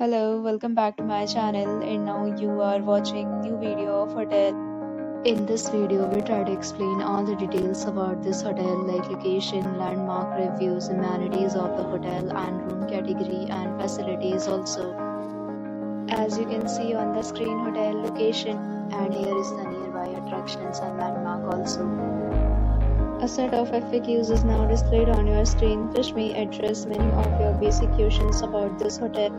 Hello, welcome back to my channel, and now you are watching new video of hotel. In this video, we try to explain all the details about this hotel like location, landmark reviews, amenities of the hotel and room category and facilities also. As you can see on the screen, hotel location, and here is the nearby attractions and landmark also. A set of FAQs is now displayed on your screen which may address many of your basic questions about this hotel.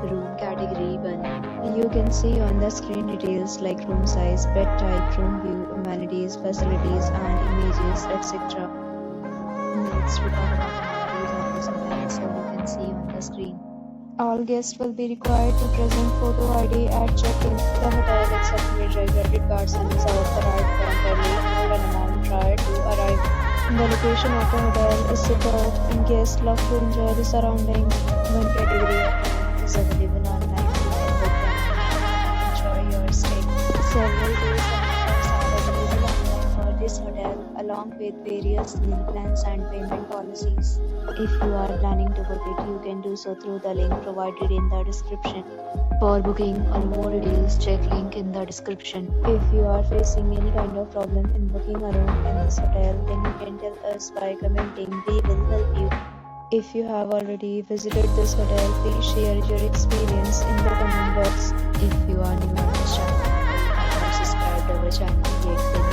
Room category 1. You can see on the screen details like room size, bed type, room view, amenities, facilities and images, etc. Next we talk about amenities of this hotel, so you can see on the screen. All guests will be required to present photo ID at check-in. The hotel accepts major credit cards and reserves the right to temporarily hold an amount prior to arrival. The location of the hotel is superb and guests love to enjoy the surroundings. One category of room is available online. You can book them and enjoy your stay. Several days and nights are available online for this hotel along with various meal plans and payment policies. If you are planning to book it, you can do so through the link provided in the description. For booking or more details, check link in the description. If you are facing any kind of problem in booking a room in this hotel, then you can tell us by commenting. We will help you. If you have already visited this hotel, please share your experience in the comment box. If you are new on this channel or you have not subscribed our channel yet,